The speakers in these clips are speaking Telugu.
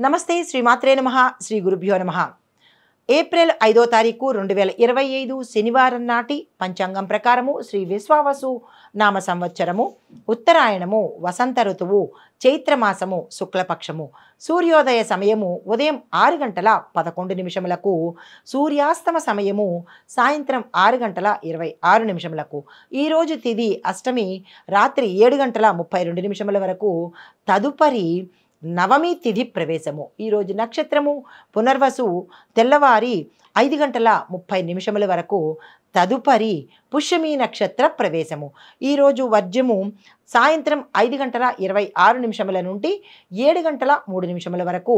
నమస్తే శ్రీమాత్రే నమః శ్రీ గురుభ్యో నమః ఏప్రిల్ 5వ తారీఖు 2025 శనివారం నాటి పంచాంగం ప్రకారము శ్రీ విశ్వావసు నామ సంవత్సరము ఉత్తరాయణము వసంత ఋతువు చైత్రమాసము శుక్లపక్షము సూర్యోదయ సమయము ఉదయం 6:11 సూర్యాస్తమ సమయము సాయంత్రం 6:26 ఈరోజు తిథి అష్టమి రాత్రి 7:32 వరకు తదుపరి నవమి తిథి ప్రవేశము ఈరోజు నక్షత్రము పునర్వసు తెల్లవారి 5:30 వరకు తదుపరి పుష్యమి నక్షత్ర ప్రవేశము ఈరోజు వర్జ్యము సాయంత్రం 5:26 నుండి 7:03 వరకు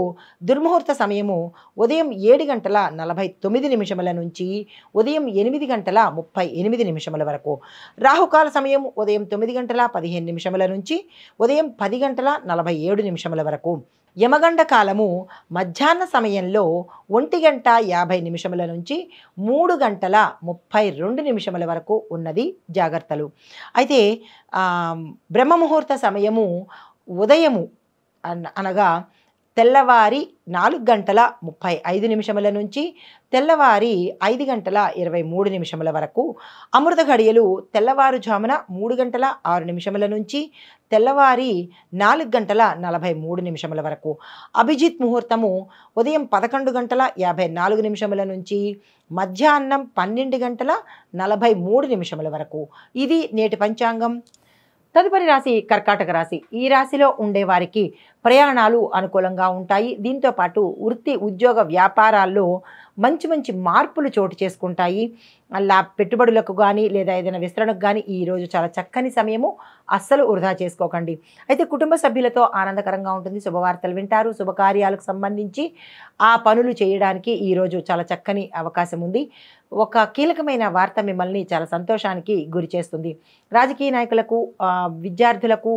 దుర్ముహూర్త సమయము ఉదయం 7:49 నుంచి ఉదయం 8:38 వరకు రాహుకాల సమయం ఉదయం 9:15 నుంచి ఉదయం 10:47 వరకు యమగండ కాలము మధ్యాహ్న సమయంలో 1:50 నుంచి 3:32 వరకు ఉన్నది జాగ్రత్తలు. అయితే బ్రహ్మముహూర్త సమయము ఉదయము అనగా తెల్లవారి 4:35 నుంచి తెల్లవారి 5:23 వరకు అమృత ఘడియలు తెల్లవారుజామున 3:06 నుంచి తెల్లవారి 4:43 వరకు అభిజిత్ ముహూర్తము ఉదయం 11:54 నుంచి మధ్యాహ్నం 12:43 వరకు. ఇది నేటి పంచాంగం. తదుపరి రాశి కర్కాటక రాశి. ఈ రాశిలో ఉండేవారికి ప్రయాణాలు అనుకూలంగా ఉంటాయి. దీంతో పాటు వృత్తి ఉద్యోగ వ్యాపారాల్లో మంచి మంచి మార్పులు చోటు చేసుకుంటాయి. అలా పెట్టుబడులకు కానీ లేదా ఏదైనా విస్తరణకు కానీ ఈరోజు చాలా చక్కని సమయము, అస్సలు వృధా చేసుకోకండి. అయితే కుటుంబ సభ్యులతో ఆనందకరంగా ఉంటుంది. శుభవార్తలు వింటారు. శుభకార్యాలకు సంబంధించి ఆ పనులు చేయడానికి ఈరోజు చాలా చక్కని అవకాశం ఉంది. ఒక కీలకమైన వార్త మిమ్మల్ని చాలా సంతోషానికి గురి చేస్తుంది. రాజకీయ నాయకులకు, విద్యార్థులకు,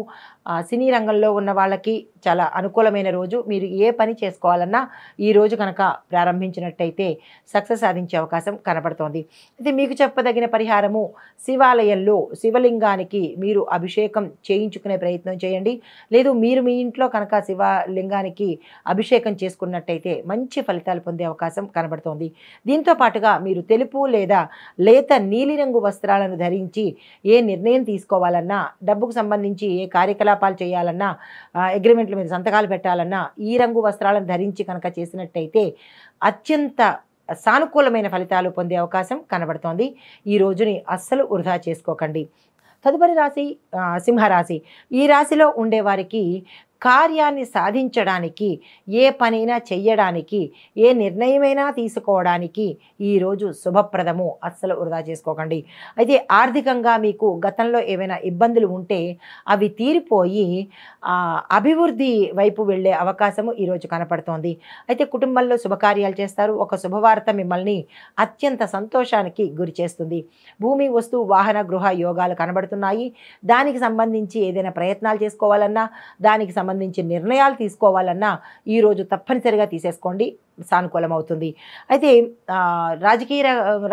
సినీ రంగంలో ఉన్న వాళ్ళకి చాలా అనుకూలమైన రోజు. మీరు ఏ పని చేసుకోవాలన్నా ఈరోజు కనుక ప్రారంభించినట్టయితే సక్సెస్ సాధించే అవకాశం కనపడుతోంది. అయితే మీకు చెప్పదగిన పరిహారము, శివాలయంలో శివలింగానికి మీరు అభిషేకం చేయించుకునే ప్రయత్నం చేయండి. లేదు మీరు మీ ఇంట్లో కనుక శివలింగానికి అభిషేకం చేసుకున్నట్టయితే మంచి ఫలితాలు పొందే అవకాశం కనబడుతోంది. దీంతో పాటుగా మీరు తెలుపు లేదా లేత నీలిరంగు వస్త్రాలను ధరించి ఏ నిర్ణయం తీసుకోవాలన్నా, డబ్బుకు సంబంధించి ఏ కార్యకలాపాలు చేయాలన్నా, అగ్రిమెంట్ల మీద సంతకాలు పెట్టాలన్నా ఈ రంగు వస్త్రాలను ధరించి కనుక చేసినట్టయితే అత్యంత సానుకూలమైన ఫలితాలు పొందే అవకాశం కనబడుతోంది. ఈ రోజుని అస్సలు వృధా చేసుకోకండి. తదుపరి రాశి సింహరాశి. ఈ రాశిలో ఉండేవారికి కార్యాన్ని సాధించడానికి, ఏ పనైనా చెయ్యడానికి, ఏ నిర్ణయమైనా తీసుకోవడానికి ఈరోజు శుభప్రదము. అస్సలు వృధా చేసుకోకండి. అయితే ఆర్థికంగా మీకు గతంలో ఏవైనా ఇబ్బందులు ఉంటే అవి తీరిపోయి అభివృద్ధి వైపు వెళ్ళే అవకాశము ఈరోజు కనపడుతోంది. అయితే కుటుంబంలో శుభకార్యాలు చేస్తారు. ఒక శుభవార్త మిమ్మల్ని అత్యంత సంతోషానికి గురి చేస్తుంది. భూమి, వస్తు, వాహన, గృహ యోగాలు కనబడుతున్నాయి. దానికి సంబంధించి ఏదైనా ప్రయత్నాలు చేసుకోవాలన్నా, దానికి సంబంధించి నిర్ణయాలు తీసుకోవాలన్నా ఈరోజు తప్పనిసరిగా తీసేసుకోండి, సానుకూలం అవుతుంది. అయితే రాజకీయ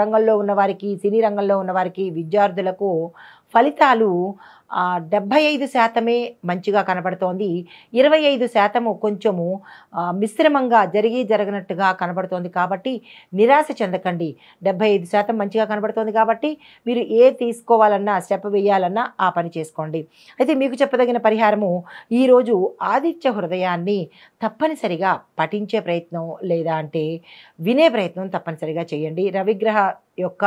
రంగంలో ఉన్నవారికి, సినీ రంగంలో ఉన్నవారికి, విద్యార్థులకు ఫలితాలు 75% మంచిగా కనబడుతోంది. 25% కొంచెము మిశ్రమంగా జరగనట్టుగా కనబడుతోంది. కాబట్టి నిరాశ చెందకండి. 75% మంచిగా కనబడుతోంది కాబట్టి మీరు ఏ తీసుకోవాలన్నా, స్టెప్ వేయాలన్నా ఆ పని చేసుకోండి. అయితే మీకు చెప్పదగిన పరిహారము, ఈరోజు ఆదిత్య హృదయాన్ని తప్పనిసరిగా పఠించే ప్రయత్నం లేదా అంటే వినే ప్రయత్నం తప్పనిసరిగా చేయండి. రవిగ్రహ యొక్క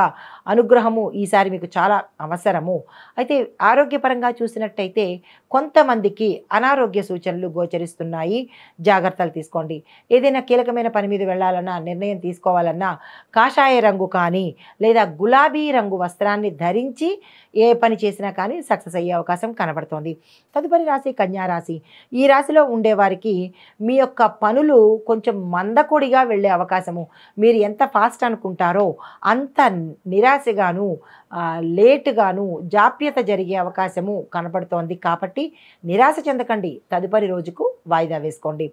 అనుగ్రహము ఈసారి మీకు చాలా అవసరము. అయితే ఆరోగ్యపరంగా చూసినట్టయితే కొంతమందికి అనారోగ్య సూచనలు గోచరిస్తున్నాయి. జాగ్రత్తలు తీసుకోండి. ఏదైనా కీలకమైన పని మీద వెళ్ళాలన్నా, నిర్ణయం తీసుకోవాలన్నా కాషాయ రంగు కానీ లేదా గులాబీ రంగు వస్త్రాన్ని ధరించి ఏ పని చేసినా కానీ సక్సెస్ అయ్యే అవకాశం కనబడుతోంది. తదుపరి రాశి కన్యారాశి. ఈ రాశిలో ఉండేవారికి మీ యొక్క పనులు కొంచెం మందకొడిగా వెళ్ళే అవకాశము. మీరు ఎంత ఫాస్ట్ అనుకుంటారో అంత నిరాశగాను, లేటుగాను, జాప్యత జరిగే అవకాశము కనపడుతోంది. కాబట్టి నిరాశ చెందకండి. తదుపరి రోజుకు వాయిదా వేసుకోండి.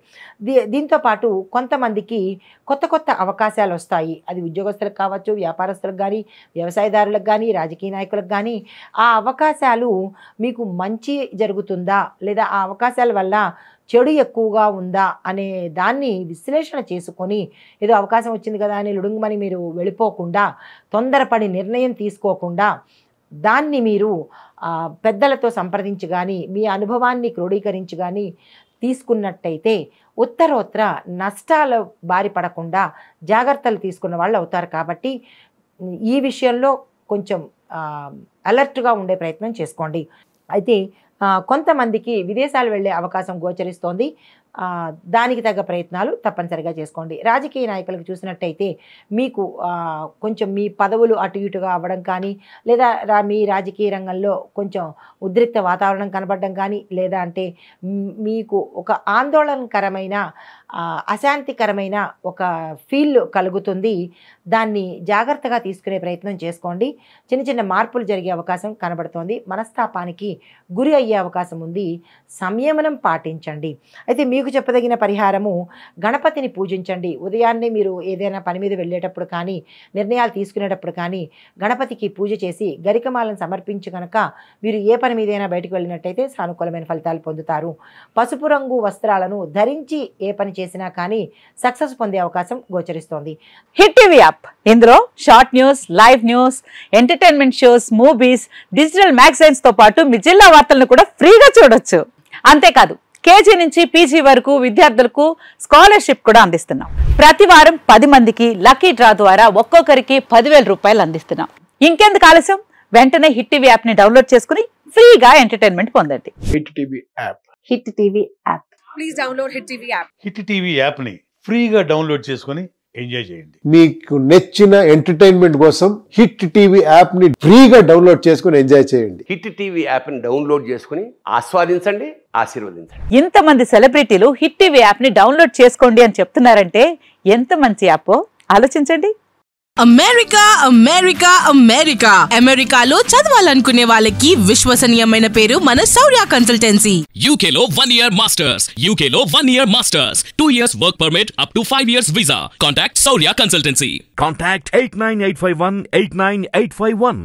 దీంతో పాటు కొంతమందికి కొత్త కొత్త అవకాశాలు వస్తాయి. అది ఉద్యోగస్తులకు కావచ్చు, వ్యాపారస్తులకు కానీ, వ్యవసాయదారులకు కానీ, రాజకీయ నాయకులకు కానీ ఆ అవకాశాలు మీకు మంచి జరుగుతుందా లేదా ఆ అవకాశాల వల్ల చెడు ఎక్కువగా ఉందా అనే దాన్ని విశ్లేషణ చేసుకొని ఏదో అవకాశం వచ్చింది కదా అని లుడుంగమని మీరు వెళ్ళిపోకుండా, తొందరపడి నిర్ణయం తీసుకోకుండా దాన్ని మీరు పెద్దలతో సంప్రదించి కానీ మీ అనుభవాన్ని క్రోడీకరించి కానీ తీసుకున్నట్టయితే ఉత్తరోత్తర నష్టాల బారి పడకుండా జాగ్రత్తలు తీసుకున్న వాళ్ళు అవుతారు. కాబట్టి ఈ విషయంలో కొంచెం అలర్ట్గా ఉండే ప్రయత్నం చేసుకోండి. అయితే కొంతమందికి విదేశాలు వెళ్ళే అవకాశం గోచరిస్తోంది. దానికి తగ్గ ప్రయత్నాలు తప్పనిసరిగా చేసుకోండి. రాజకీయ నాయకులకు చూసినట్టయితే మీకు కొంచెం మీ పదవులు అటు ఇటుగా అవ్వడం కానీ, లేదా మీ రాజకీయ రంగంలో కొంచెం ఉద్రిక్త వాతావరణం కనబడడం కానీ, లేదా అంటే మీకు ఒక ఆందోళనకరమైన అశాంతికరమైన ఒక ఫీల్ కలుగుతుంది. దాన్ని జాగ్రత్తగా తీసుకునే ప్రయత్నం చేసుకోండి. చిన్న చిన్న మార్పులు జరిగే అవకాశం కనబడుతోంది. మనస్తాపానికి గురి అయ్యే అవకాశం ఉంది. సంయమనం పాటించండి. అయితే మీకు చెప్పదగిన పరిహారము, గణపతిని పూజించండి. ఉదయాన్నే మీరు ఏదైనా పని మీద వెళ్ళేటప్పుడు కానీ, నిర్ణయాలు తీసుకునేటప్పుడు కానీ గణపతికి పూజ చేసి గరికమాలను సమర్పించి కనుక మీరు ఏ పని మీదైనా బయటకు వెళ్ళినట్టయితే సానుకూలమైన ఫలితాలు పొందుతారు. పసుపు రంగు వస్త్రాలను ధరించి ఏ పని చేసినా కానీ సక్సెస్ పొందే అవకాశం గోచరిస్తోంది. హిట్ టీవీ యాప్, ఇందులో short news, live news, entertainment shows, movies, digital magazines తో పాటు మీ జిల్లా వార్తలను కూడా ఫ్రీగా చూడొచ్చు. అంతేకాదు కేజీ నుంచి పీజీ వరకు విద్యార్థులకు స్కాలర్షిప్ కూడా అందిస్తున్నాం. ప్రతి వారం 10 మందికి లక్కీ డ్రా ద్వారా ఒక్కొక్కరికి 10,000 రూపాయలు అందిస్తున్నాం. ఇంకెందుకు ఆలస్యం, వెంటనే హిట్ టీవీ యాప్ ని డౌన్లోడ్ చేసుకుని ఫ్రీగా ఎంటర్టైన్మెంట్ పొందండి. Hit TV app. Hit TV app. Please download hit TV app. Hit TV app ని ఫ్రీగా డౌన్లోడ్ చేసుకుని ఎంజాయ్ చేయండి. మీకు నచ్చిన ఎంటర్టైన్మెంట్ కోసం హిట్ టీవీ యాప్ ని ఫ్రీగా డౌన్లోడ్ చేసుకుని ఎంజాయ్ చేయండి. హిట్ టీవీ యాప్ ని డౌన్లోడ్ చేసుకుని ఆస్వాదించండి, ఆశీర్వదించండి. ఇంతమంది సెలబ్రిటీలు హిట్ టీవీ యాప్ ని డౌన్లోడ్ చేసుకోండి అని చెప్తున్నారంటే ఎంత మంచి యాప్ ఆలోచించండి. అమెరికా అమెరికా అమెరికా అమెరికాలో చదవాలనుకునే వాళ్ళకి విశ్వసనీయమైన పేరు మన శౌర్య కన్సల్టెన్సీ. UK లో 1 year masters. UK లో 1 year masters. 2 years work permit up to 5 years visa. Contact Saurya Consultancy. Contact 89851 89851.